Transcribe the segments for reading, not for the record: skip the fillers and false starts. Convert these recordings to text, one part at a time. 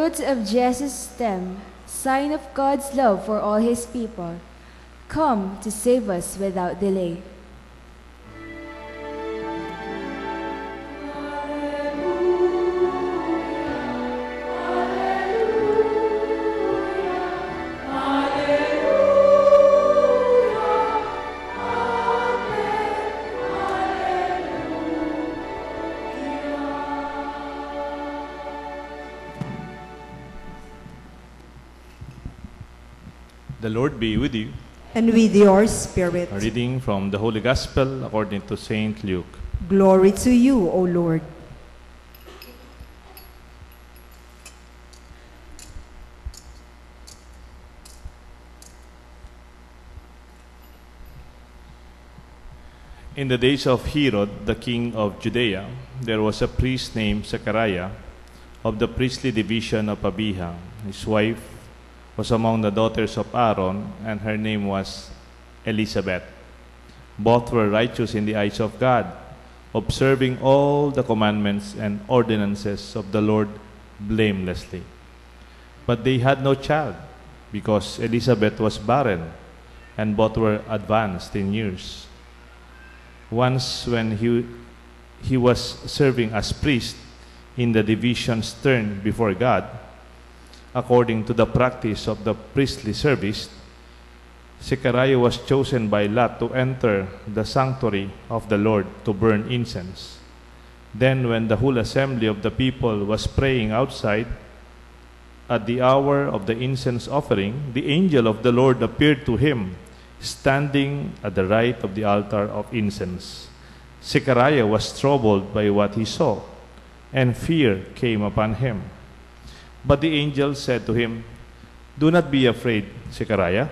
root of Jesus' stem, sign of God's love for all his people, come to save us without delay. The Lord be with you. And with your spirit. A reading from the Holy Gospel according to Saint Luke. Glory to you, O Lord. In the days of Herod, the king of Judea, there was a priest named Zechariah of the priestly division of Abiha. His wife was among the daughters of Aaron, and her name was Elizabeth. Both were righteous in the eyes of God, observing all the commandments and ordinances of the Lord blamelessly. But they had no child, because Elizabeth was barren, and both were advanced in years. Once when he was serving as priest in the division's turn before God, according to the practice of the priestly service, Zechariah was chosen by lot to enter the sanctuary of the Lord to burn incense. Then when the whole assembly of the people was praying outside, at the hour of the incense offering, the angel of the Lord appeared to him, standing at the right of the altar of incense. Zechariah was troubled by what he saw, and fear came upon him. But the angel said to him, "Do not be afraid, Zechariah,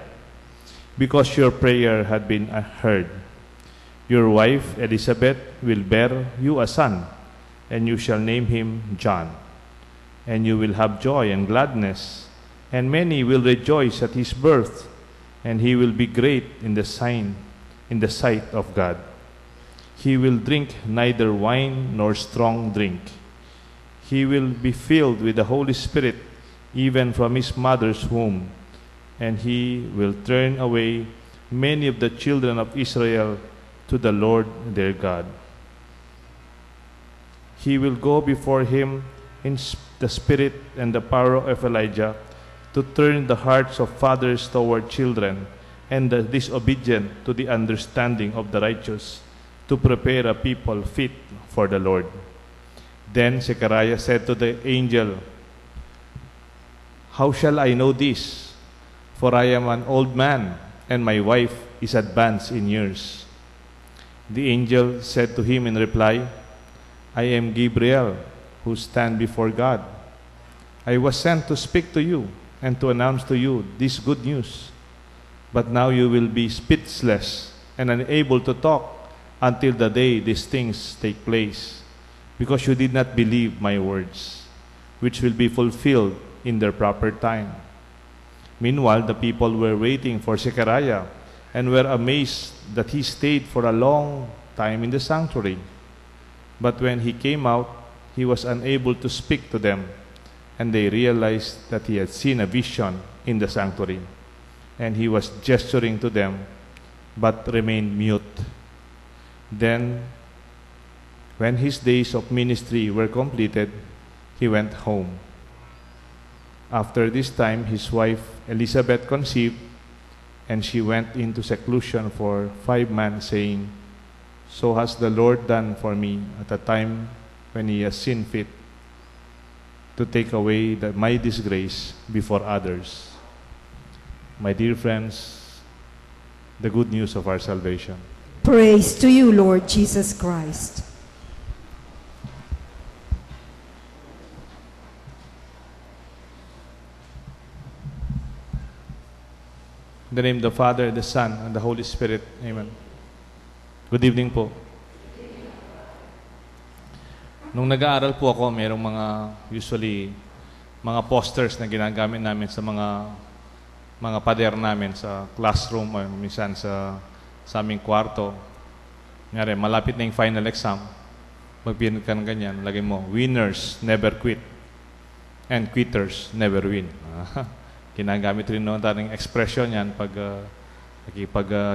because your prayer had been heard. Your wife Elizabeth will bear you a son, and you shall name him John. And you will have joy and gladness, and many will rejoice at his birth, and he will be great in the sight of God. He will drink neither wine nor strong drink. He will be filled with the Holy Spirit even from his mother's womb, and he will turn away many of the children of Israel to the Lord their God. He will go before him in the spirit and the power of Elijah, to turn the hearts of fathers toward children and the disobedient to the understanding of the righteous, to prepare a people fit for the Lord." Then Zechariah said to the angel, "How shall I know this? For I am an old man, and my wife is advanced in years." The angel said to him in reply, "I am Gabriel, who stand before God. I was sent to speak to you and to announce to you this good news. But now you will be speechless and unable to talk until the day these things take place, because you did not believe my words, which will be fulfilled in their proper time." Meanwhile, the people were waiting for Zechariah and were amazed that he stayed for a long time in the sanctuary. But when he came out, he was unable to speak to them, and they realized that he had seen a vision in the sanctuary, and he was gesturing to them, but remained mute. Then, when his days of ministry were completed, he went home. After this time, his wife Elizabeth conceived, and she went into seclusion for 5 months, saying, "So has the Lord done for me at a time when he has seen fit to take away my disgrace before others." My dear friends, the good news of our salvation. Praise to you, Lord Jesus Christ. In the name of the Father, the Son, and the Holy Spirit. Amen. Good evening po. Nung nag-aaral po ako, mayroong usually, mga posters na ginagamit namin sa mga pader namin sa classroom o minsan sa aming kwarto. Ngayari, malapit na yung final exam. Magpinag ka ng ganyan, lagay mo, "Winners never quit." and quitters never win. Ginagamit rin naman tayong expression yan pag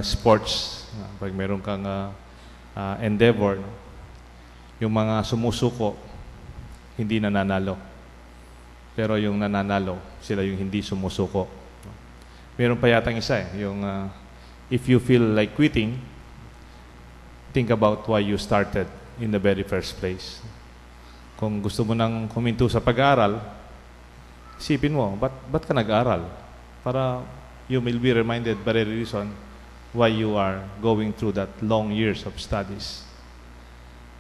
sports, pag meron kang endeavor, no? Yung mga sumusuko, hindi nananalo. Pero yung nananalo, sila yung hindi sumusuko. Meron pa yatang isa yung if you feel like quitting, think about why you started in the very first place. Kung gusto mo nang huminto sa pag-aaral, isipin mo, ba't ka nag-aaral? Para you will be reminded by the reason why you are going through that long years of studies.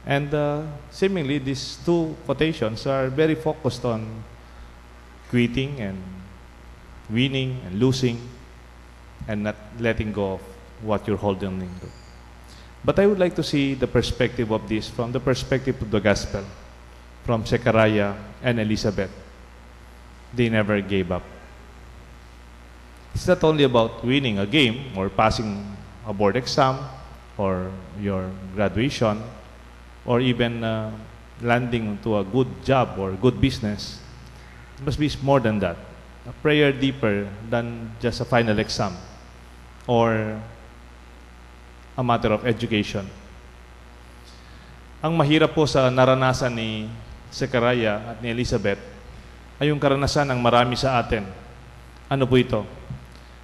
And seemingly, these two quotations are very focused on quitting and winning and losing and not letting go of what you're holding into. But I would like to see the perspective of this from the perspective of the gospel, from Zechariah and Elizabeth. They never gave up. It's not only about winning a game or passing a board exam or your graduation or even landing to a good job or good business. It must be more than that. A prayer deeper than just a final exam or a matter of education. Ang mahirap po sa naranasan ni Zechariah at ni Elizabeth ay yung karanasan ng marami sa atin. Ano po ito?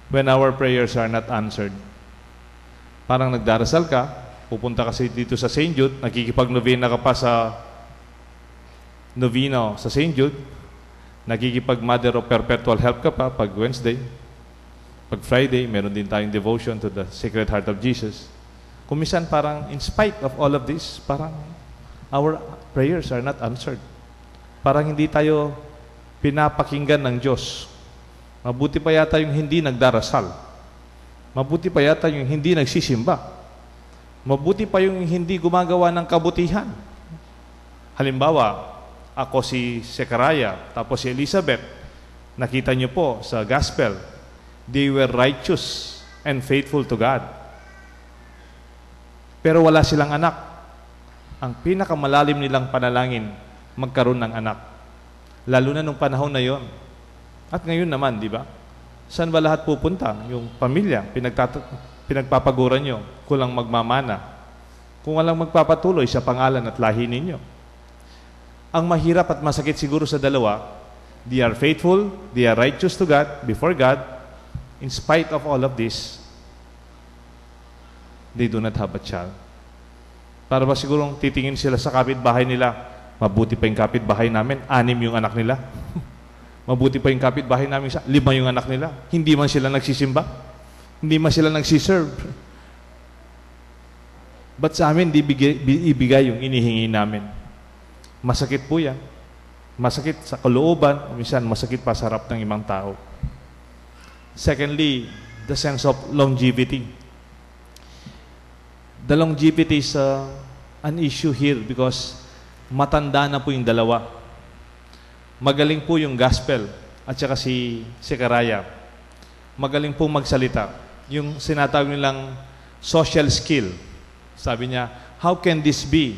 When our prayers are not answered. Parang nagdarasal ka, pupunta kasi dito sa St. Jude, nakikipag-novena ka pa sa novena sa St. Jude, nakikipag-Mother of Perpetual Help ka pa pag Wednesday. Pag Friday, meron din tayong devotion to the Sacred Heart of Jesus. Kung minsan parang in spite of all of this, parang our prayers are not answered. Parang hindi tayo pinapakinggan ng Diyos. Mabuti pa yata yung hindi nagdarasal. Mabuti pa yata yung hindi nagsisimba. Mabuti pa yung hindi gumagawa ng kabutihan. Halimbawa, ako si Zechariah, tapos si Elizabeth, nakita niyo po sa gospel, they were righteous and faithful to God. Pero wala silang anak. Ang pinakamalalim nilang panalangin, magkaroon ng anak. Lalo na nung panahon na yon. At ngayon naman, di ba? Saan ba lahat pupunta? Yung pamilya, pinagpapaguran nyo, kulang magmamana. Kung walang magpapatuloy sa pangalan at lahi ninyo. Ang mahirap at masakit siguro sa dalawa, they are faithful, they are righteous to God, before God. In spite of all of this, they do not have a child. Para ba sigurong titingin sila sa kapitbahay nila, mabuti pa yung kapitbahay namin, 6 yung anak nila. Mabuti pa yung kapitbahay namin, 5 yung anak nila. Hindi man sila nagsisimba. Hindi man sila nagsiserve. Ba't sa amin, di ibigay yung inihingi namin? Masakit po yan. Masakit sa kalooban, minsan masakit pa sa harap ng ibang tao. Secondly, the sense of longevity. The longevity is an issue here because matanda na po yung dalawa. Magaling po yung gospel at saka si Zechariah. Magaling po magsalita. Yung sinatawag nilang social skill. Sabi niya, how can this be?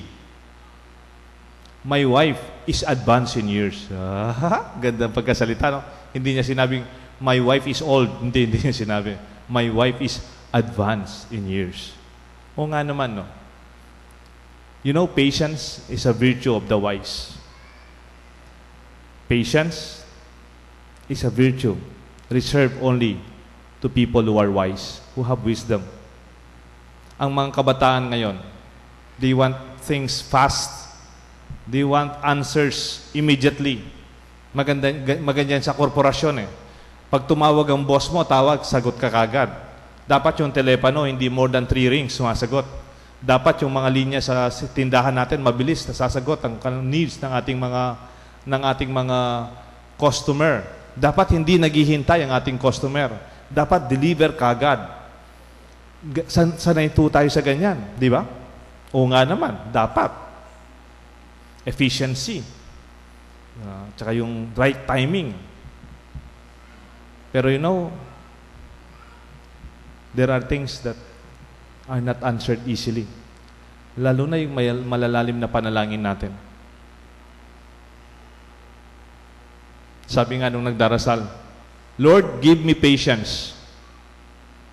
My wife is advanced in years. Ganda pagkasalita, no? Hindi niya sinabing, my wife is old. Hindi niya sinabi. My wife is advanced in years. O nga naman, no? You know, patience is a virtue of the wise. Patience is a virtue reserved only to people who are wise, who have wisdom. Ang mga kabataan ngayon, they want things fast. They want answers immediately. Maganda yan sa korporasyon eh. Pag tumawag ang boss mo, tawag, sagot ka kagad. Dapat yung telepono, hindi more than 3 rings, sumasagot. Dapat yung mga linya sa tindahan natin, mabilis, nasasagot ang needs ng ating mga customer. Dapat hindi naghihintay ang ating customer. Dapat deliver kagad. Sanay po tayo sa ganyan, di ba? O nga naman, dapat. Efficiency. Tsaka yung right timing. Pero you know, there are things that are not answered easily. Lalo na yung malalalim na panalangin natin. Sabi nga nung nagdarasal, Lord, give me patience.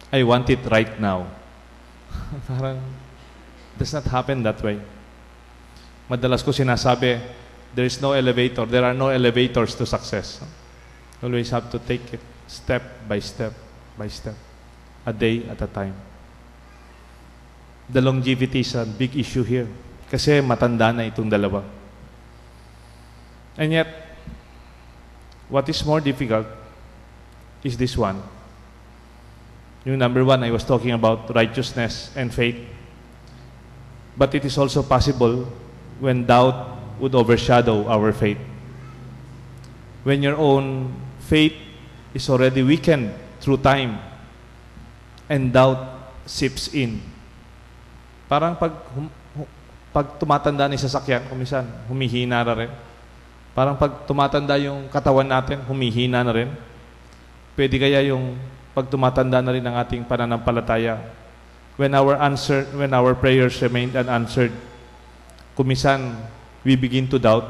I want it right now. Parang, does not happen that way. Madalas ko sinasabi, there is no elevator. There are no elevators to success. Always have to take it step by step by step, a day at a time. The longevity is a big issue here. Kasi matanda na itong dalawa. And yet, what is more difficult is this one. Yung number one, I was talking about righteousness and faith. But it is also possible when doubt would overshadow our faith. When your own faith is already weakened through time and doubt seeps in. Parang pag tumatanda ni sasakyan, kumisan, humihina na rin. Parang pag tumatanda yung katawan natin, humihina na rin. Pwede kaya yung pag tumatanda na rin ang ating pananampalataya, when our prayers remain unanswered, kumisan, we begin to doubt.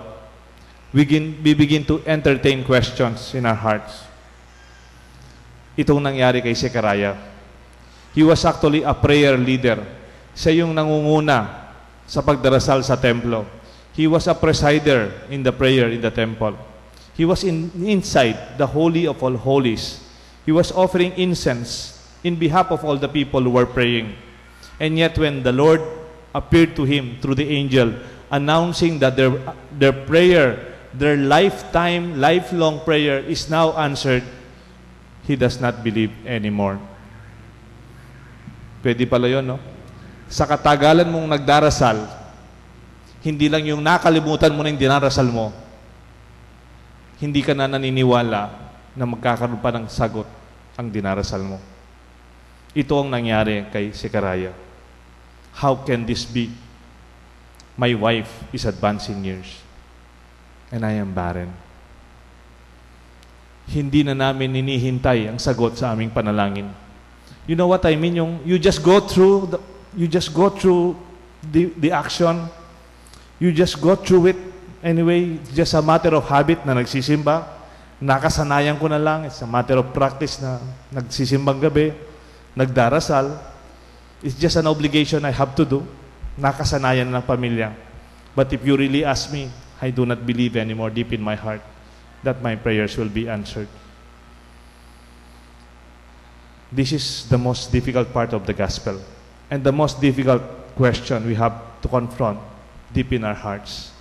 We begin to entertain questions in our hearts. Itong nangyari kay Zechariah. He was actually a prayer leader. Siya yung nangunguna sa pagdarasal sa templo. He was a presider in the prayer in the temple. He was inside the Holy of All Holies. He was offering incense in behalf of all the people who were praying. And yet when the Lord appeared to him through the angel, announcing that their prayer, their lifelong prayer is now answered, he does not believe anymore. Pwede pala yun, no? Sa katagalan mong nagdarasal, hindi lang yung nakalimutan mo na yung dinarasal mo, hindi ka na naniniwala na magkakaroon pa ng sagot ang dinarasal mo. Ito ang nangyari kay Zechariah. How can this be? My wife is advancing years and I am barren. Hindi na namin ninihintay ang sagot sa aming panalangin. You know what I mean? You just go through the action. You just go through it. Anyway, it's just a matter of habit na nagsisimba. Nakasanayan ko na lang. It's a matter of practice na nagsisimbang gabi, nagdarasal. It's just an obligation I have to do. Nakasanayan ng pamilya. But if you really ask me, I do not believe anymore deep in my heart that my prayers will be answered. This is the most difficult part of the gospel and the most difficult question we have to confront deep in our hearts.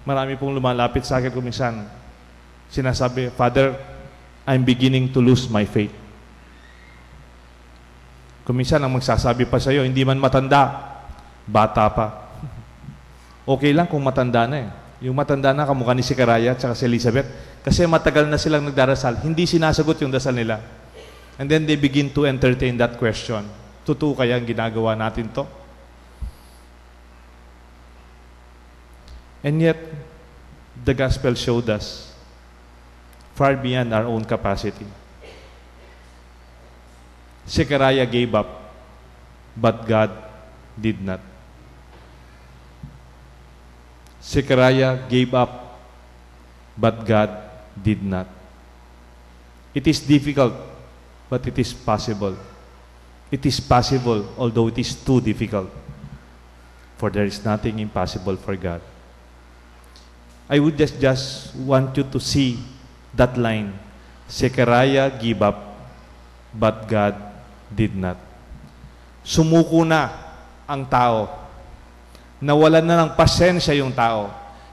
Marami pong lumalapit sa akin kung minsan, sinasabi, Father, I'm beginning to lose my faith. Kung minsan ang magsasabi pa sa'yo, hindi man matanda, bata pa. Okay lang kung matanda na eh. Yung matanda na, kamukha ni Zechariah at si Elizabeth, kasi matagal na silang nagdarasal, hindi sinasagot yung dasal nila. And then they begin to entertain that question. Totoo kaya ang ginagawa natin to? And yet, the gospel showed us far beyond our own capacity. Zechariah gave up, but God did not. Zechariah gave up, but God did not. It is difficult, but it is possible. It is possible, although it is too difficult. For there is nothing impossible for God. I would just want you to see that line. Zechariah gave up, but God did not. Sumuko na ang tao. Nawalan na ng pasensya yung tao.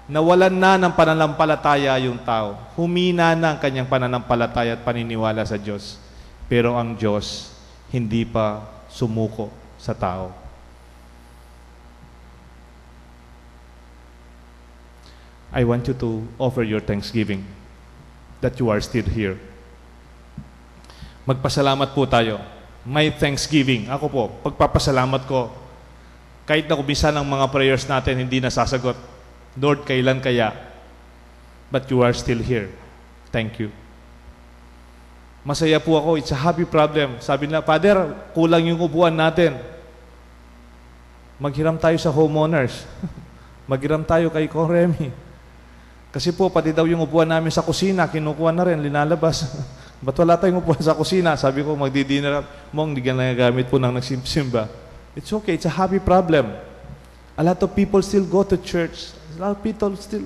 Nawalan na ng pananampalataya yung tao. Humina na ang kanyang pananampalataya at paniniwala sa Diyos. Pero ang Diyos hindi pa sumuko sa tao. I want you to offer your thanksgiving that you are still here. Magpasalamat po tayo. May thanksgiving. Ako po, pagpapasalamat ko, kahit na kumisa ng mga prayers natin hindi nasasagot, Lord, kailan kaya? But you are still here. Thank you. Masaya po ako. It's a happy problem. Sabi nila, Father, kulang yung upuan natin. Maghiram tayo sa homeowners. Maghiram tayo kay Koremi. Kasi po, pati daw yung upuan namin sa kusina, kinukuha na rin, linalabas. Ba't wala tayong upuan sa kusina? Sabi ko, magdi-dinner up. Mong, hindi ka nagagamit po nang nagsimba. It's okay, it's a happy problem. A lot of people still go to church. A lot of people still...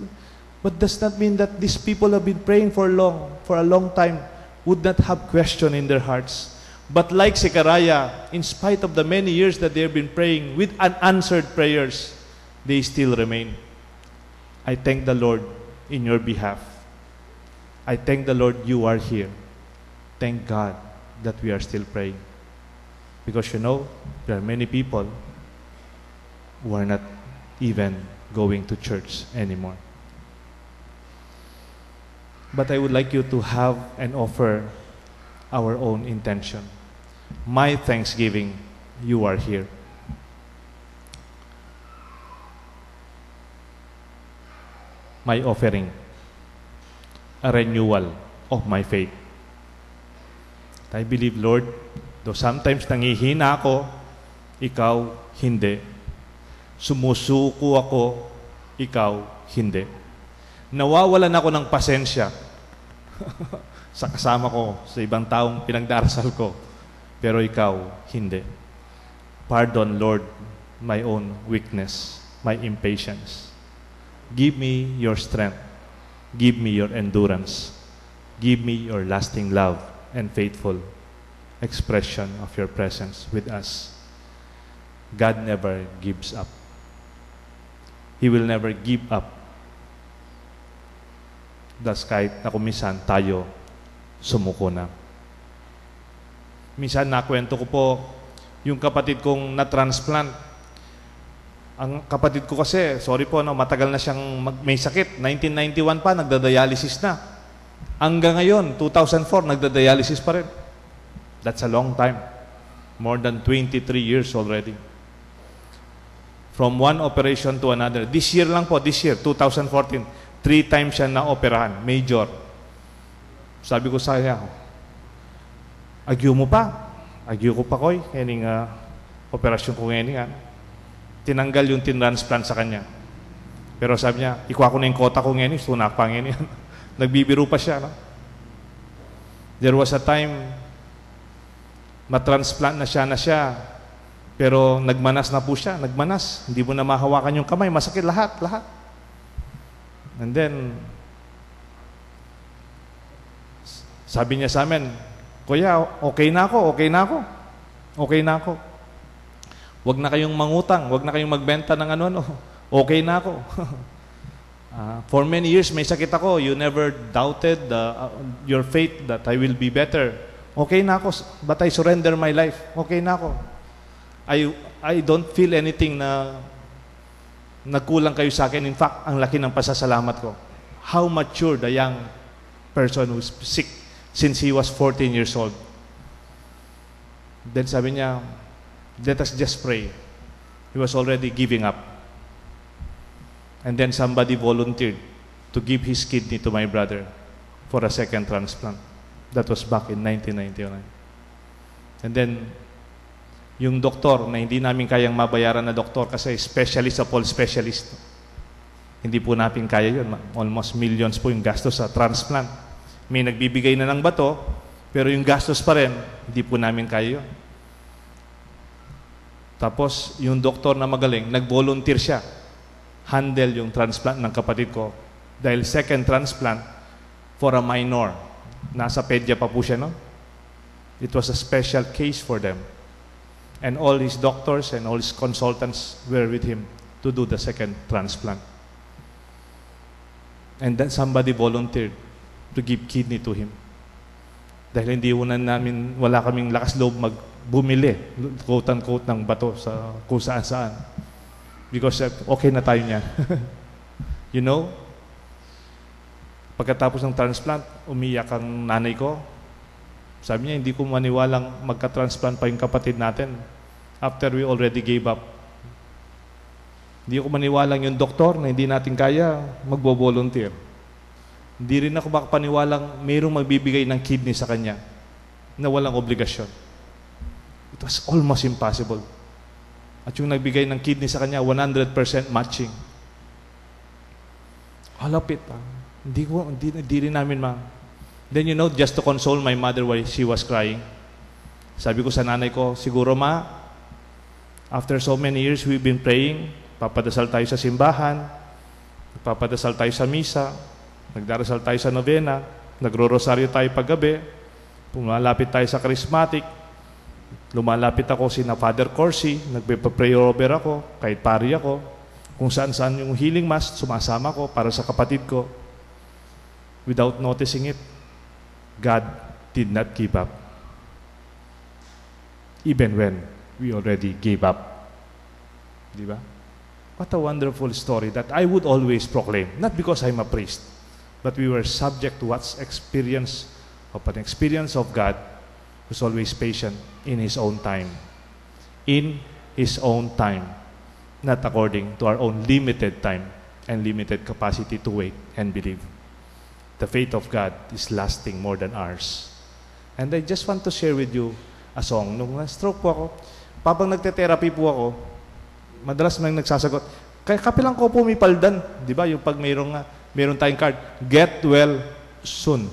But does not mean that these people have been praying for a long time, would not have question in their hearts. But like Zechariah, in spite of the many years that they have been praying with unanswered prayers, they still remain. I thank the Lord in your behalf. I thank the Lord you are here. Thank God that we are still praying. Because there are many people who are not even going to church anymore. But I would like you to have and offer our own intention. My thanksgiving, you are here. My offering, a renewal of my faith. I believe, Lord, though sometimes nangihina ako, ikaw hindi. Sumusuko ako, ikaw hindi. Nawawalan ako ng pasensya sa kasama ko, sa ibang taong pinagdarasal ko. Pero ikaw, hindi. Pardon, Lord, my own weakness, my impatience. Give me your strength. Give me your endurance. Give me your lasting love and faithful expression of your presence with us. God never gives up. He will never give up. Thus, kahit na kumisan, tayo sumuko na. Minsan, nakwento ko po, yung kapatid kong na-transplant. Ang kapatid ko kasi, sorry po, matagal na siyang may sakit. 1991 pa, nagda-dialysis na. Hanggang ngayon, 2004, nagda-dialysis pa rin. That's a long time. More than 23 years already. From one operation to another. This year lang po, 2014, 3 times siya na-operahan, major. Sabi ko sa kanya, agyo mo pa. Agyo ko pa koy, kaning operasyon ko ngayon. Tinanggal yung tinransplant sa kanya. Pero sabi niya, ikuha ko na yung kota ko ngayon, sunak pa ngayon. Nagbibiro pa siya. No? There was a time, matransplant na siya, pero nagmanas na po siya, nagmanas. Hindi mo na mahawakan yung kamay, masakit lahat. And then, sabi niya sa amin, Kuya, okay na ako. Huwag na kayong mangutang, huwag na kayong magbenta ng ano. Okay na ako. For many years, may sakit ako. You never doubted your faith that I will be better. Okay na ako, but I surrender my life. Okay na ako. I don't feel anything na nagkulang kayo sa akin. In fact, ang laki ng pasasalamat ko. How mature the young person who's sick since he was 14 years old. Then sabi niya, let us just pray. He was already giving up. And then somebody volunteered to give his kidney to my brother for a second transplant. That was back in 1999. And then, yung doktor na hindi namin kayang mabayaran na doktor kasi specialist sa Paul specialist. Hindi po natin kaya yun. Almost millions po yung gastos sa transplant. May nagbibigay na ng bato, pero yung gastos pa rin, hindi po namin kaya yun. Tapos, yung doktor na magaling, nag-volunteer siya. Handle yung transplant ng kapatid ko. Dahil second transplant for a minor. Nasa pedya pa po siya, no? It was a special case for them. And all his doctors and all his consultants were with him to do the second transplant. And then somebody volunteered to give kidney to him. Dahil hindi wala kaming lakas loob bumili, quote-unquote, ng bato sa kung saan-saan. Because okay na tayo niyan. You know, pagkatapos ng transplant, umiyak ang nanay ko. Sabi niya, hindi ko maniwalang magka-transplant pa yung kapatid natin after we already gave up. Hindi ko maniwalang yung doktor na hindi natin kaya magbo-volunteer. Hindi rin ako makapaniwalang mayroong magbibigay ng kidney sa kanya na walang obligasyon. It was almost impossible. At yung nagbigay ng kidney sa kanya, 100% matching. All of it. Hindi rin namin Then just to console my mother while she was crying, sabi ko sa nanay ko, siguro after so many years we've been praying, papadasal tayo sa simbahan, papadasal tayo sa misa, nagdarasal tayo sa novena, nagro-rosaryo tayo paggabi, pumalapit tayo sa charismatic, lumalapit ako sina Father Corsi, nagpe-pray over ako, kahit pari ako, kung saan-saan yung healing mass, sumasama ko para sa kapatid ko. Without noticing it, God did not give up. Even when we already gave up. Di ba? What a wonderful story that I would always proclaim. Not because I'm a priest, but we were subject to an experience of God who's always patient in His own time. In His own time. Not according to our own limited time and limited capacity to wait and believe. The faith of God is lasting more than ours. And I just want to share with you a song. Nung na-stroke po ako, habang nagte-therapy po ako, madalas may nagsasagot, kapilang ko po may paldan. Di ba? Yung pag meron tayong card, get well soon.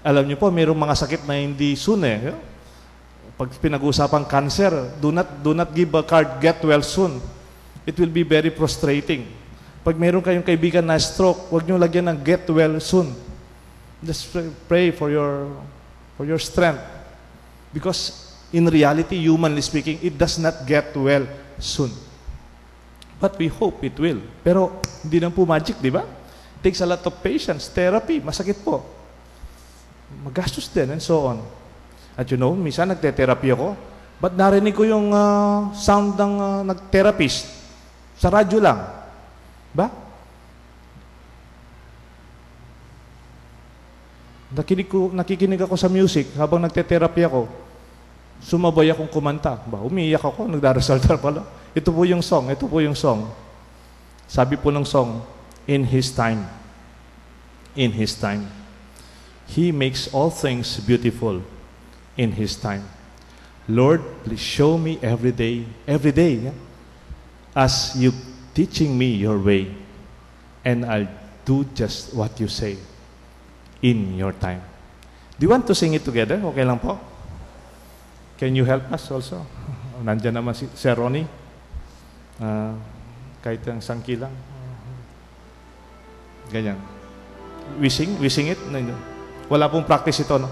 Alam niyo po, mayroong mga sakit na hindi soon eh. Pag pinag-usapang cancer, do not give a card, get well soon. It will be very frustrating. Pag meron kayong kaibigan na stroke, huwag niyo lagyan ng get well soon. Just pray for your strength. Because in reality, humanly speaking, it does not get well soon. But we hope it will. Pero hindi lang po magic, di ba? It takes a lot of patience, therapy, masakit po. Magastos din, and so on. At minsan nagte-therapy ako, but narinig ko yung sound ng nag-therapist sa radyo lang. Ba? Nakikinig ako sa music habang nagte-therapy ako. Sumabay akong kumanta. Umiiyak ako, nagdarasal pala. Ito po yung song. Sabi po ng song, in His time. In His time. He makes all things beautiful in His time. Lord, please show me every day, as you teaching me your way, and I'll do just what you say in your time. Do you want to sing it together? Okay lang po? Can you help us also? Nandiyan naman si Sir Ronnie. Kahit ang sangkilang. Ganyan. We sing it? Wala pong practice ito, no?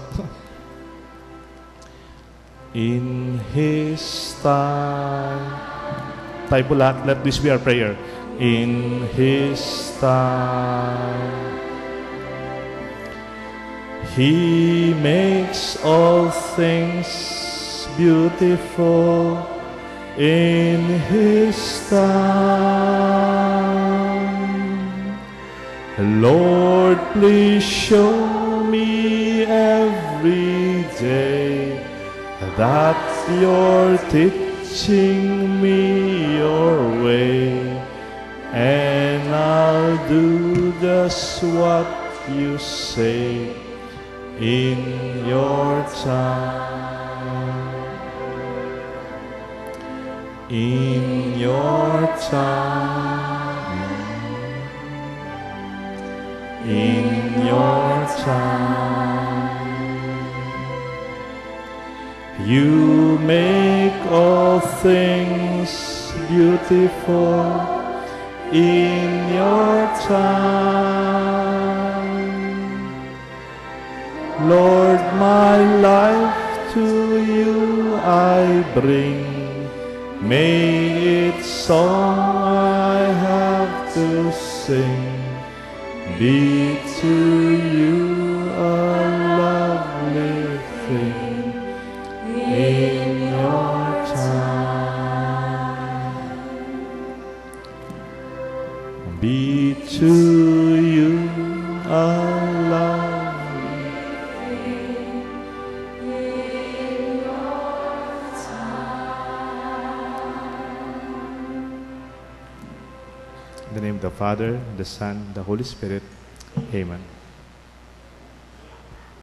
In His time. Tayo po lahat, let this be our prayer. In His time. He makes all things beautiful in His time. Lord, please show me every day that you're teaching me your way, and I'll do just what you say in your time. In your time. In your time. You make all things beautiful in your time. Lord, my life to you I bring. May its song I have to sing be to you a lovely thing in your time. Be to you a lovely In the name of the Father, the Son, the Holy Spirit. Amen.